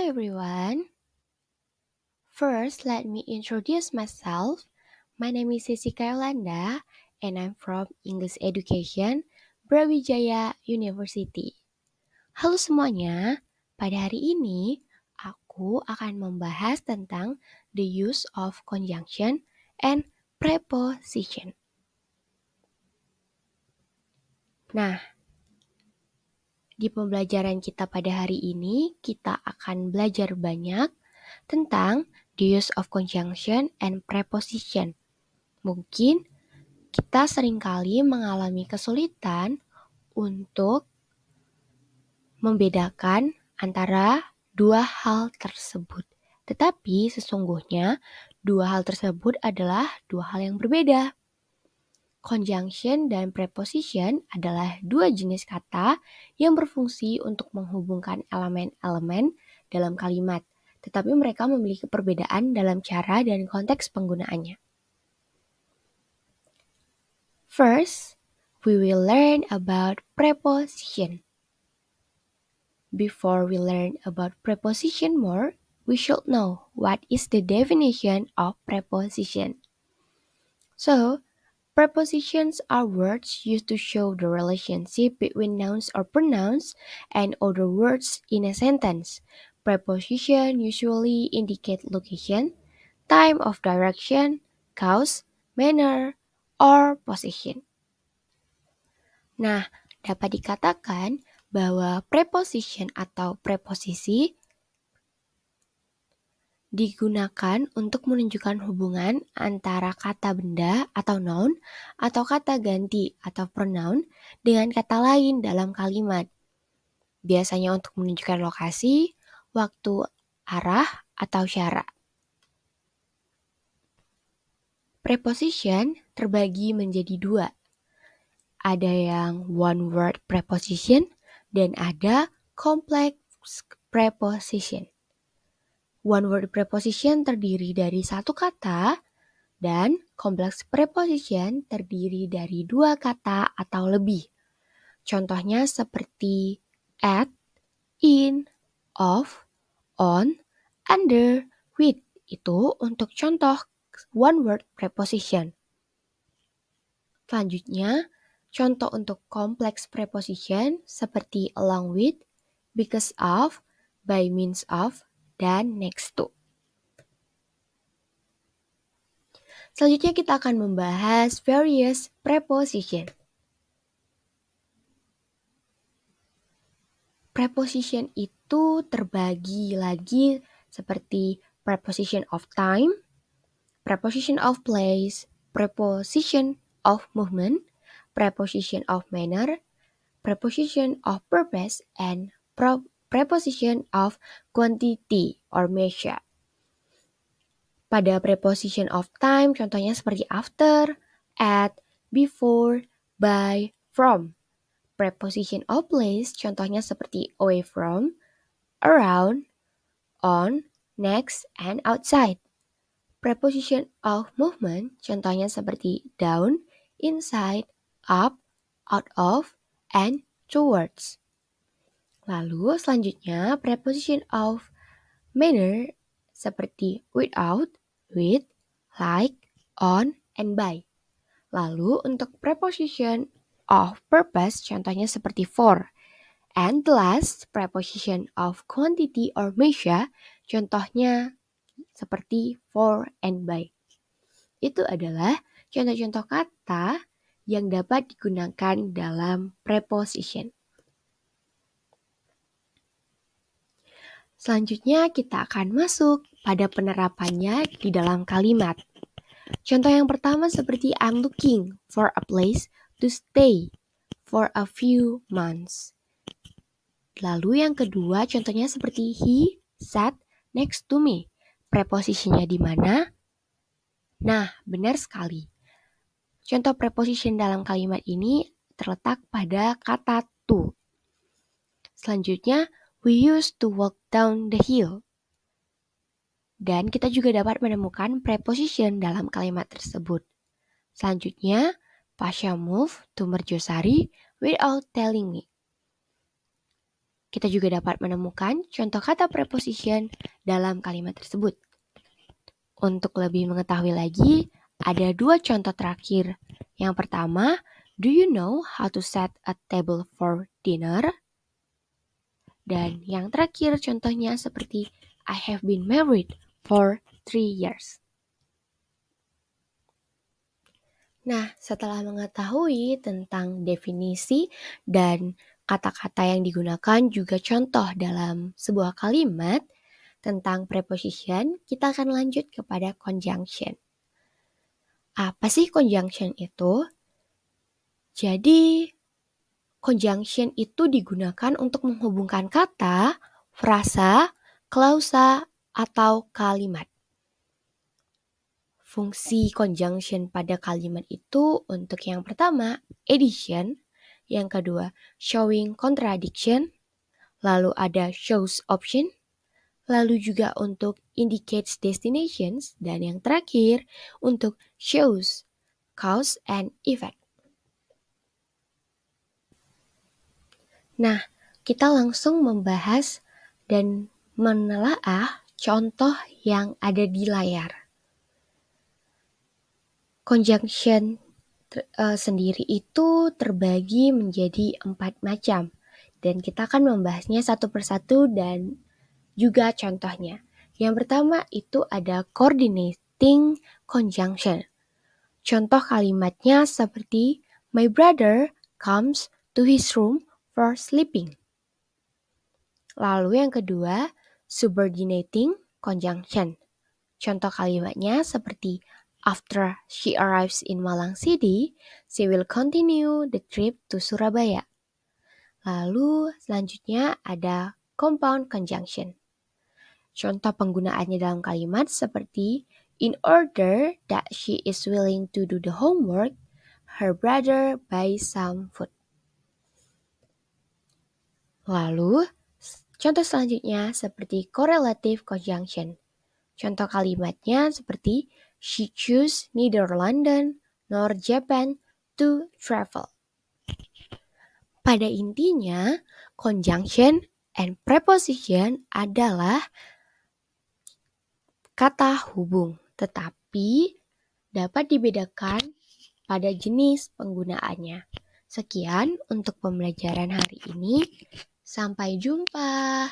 everyone. First, let me introduce myself. My name is Jessica Yolanda and I'm from English Education, Brawijaya University. Halo semuanya, pada hari ini aku akan membahas tentang the use of conjunction and preposition. Nah, di pembelajaran kita pada hari ini, kita akan belajar banyak tentang the use of conjunction and preposition. Mungkin kita seringkali mengalami kesulitan untuk membedakan antara dua hal tersebut. Tetapi sesungguhnya dua hal tersebut adalah dua hal yang berbeda. Conjunction dan preposition adalah dua jenis kata yang berfungsi untuk menghubungkan elemen-elemen dalam kalimat, tetapi mereka memiliki perbedaan dalam cara dan konteks penggunaannya. First, we will learn about preposition. Before we learn about preposition more, we should know what is the definition of preposition. So, prepositions are words used to show the relationship between nouns or pronouns and other words in a sentence. Preposition usually indicate location, time of direction, cause, manner, or position. Nah, dapat dikatakan bahwa preposition atau preposisi digunakan untuk menunjukkan hubungan antara kata benda atau noun atau kata ganti atau pronoun dengan kata lain dalam kalimat. Biasanya untuk menunjukkan lokasi, waktu, arah, atau cara. Preposition terbagi menjadi dua. Ada yang one word preposition dan ada complex preposition. One word preposition terdiri dari satu kata dan complex preposition terdiri dari dua kata atau lebih. Contohnya seperti at, in, of, on, under, with. Itu untuk contoh one word preposition. Selanjutnya, contoh untuk complex preposition seperti along with, because of, by means of, dan next to. Selanjutnya kita akan membahas various preposition. Preposition itu terbagi lagi seperti preposition of time, preposition of place, preposition of movement, preposition of manner, preposition of purpose, and preposition of quantity or measure. Pada preposition of time, contohnya seperti after, at, before, by, from. Preposition of place, contohnya seperti away from, around, on, next, and outside. Preposition of movement, contohnya seperti down, inside, up, out of, and towards. Lalu selanjutnya preposition of manner seperti without, with, like, on, and by. Lalu untuk preposition of purpose contohnya seperti for. And the last preposition of quantity or measure contohnya seperti for and by. Itu adalah contoh-contoh kata yang dapat digunakan dalam preposition. Selanjutnya kita akan masuk pada penerapannya di dalam kalimat. Contoh yang pertama seperti I'm looking for a place to stay for a few months. Lalu yang kedua contohnya seperti he sat next to me. Preposisinya di mana? Nah, benar sekali. Contoh preposition dalam kalimat ini terletak pada kata to. Selanjutnya, we used to walk down the hill. Dan kita juga dapat menemukan preposition dalam kalimat tersebut. Selanjutnya, Pasha moved to Merjosari without telling me. Kita juga dapat menemukan contoh kata preposition dalam kalimat tersebut. Untuk lebih mengetahui lagi, ada 2 contoh terakhir. Yang pertama, do you know how to set a table for dinner? Dan yang terakhir contohnya seperti I have been married for 3 years. Nah, setelah mengetahui tentang definisi dan kata-kata yang digunakan juga contoh dalam sebuah kalimat tentang preposition, kita akan lanjut kepada conjunction. Apa sih conjunction itu? Jadi, conjunction itu digunakan untuk menghubungkan kata, frasa, klausa, atau kalimat. Fungsi conjunction pada kalimat itu untuk yang pertama, addition, yang kedua, showing contradiction, lalu ada shows option, lalu juga untuk indicates destinations, dan yang terakhir untuk shows cause and effect. Nah, kita langsung membahas dan menelaah contoh yang ada di layar. Conjunction sendiri itu terbagi menjadi 4 macam, dan kita akan membahasnya satu persatu dan juga contohnya. Yang pertama itu ada coordinating conjunction. Contoh kalimatnya seperti my brother comes to his room for sleeping. Lalu yang kedua, subordinating conjunction. Contoh kalimatnya seperti after she arrives in Malang City, she will continue the trip to Surabaya. Lalu selanjutnya ada compound conjunction. Contoh penggunaannya dalam kalimat seperti in order that she is willing to do the homework, her brother buys some food. Lalu contoh selanjutnya seperti correlative conjunction. Contoh kalimatnya seperti she chose neither London nor Japan to travel. Pada intinya, conjunction and preposition adalah kata hubung, tetapi dapat dibedakan pada jenis penggunaannya. Sekian untuk pembelajaran hari ini. Sampai jumpa.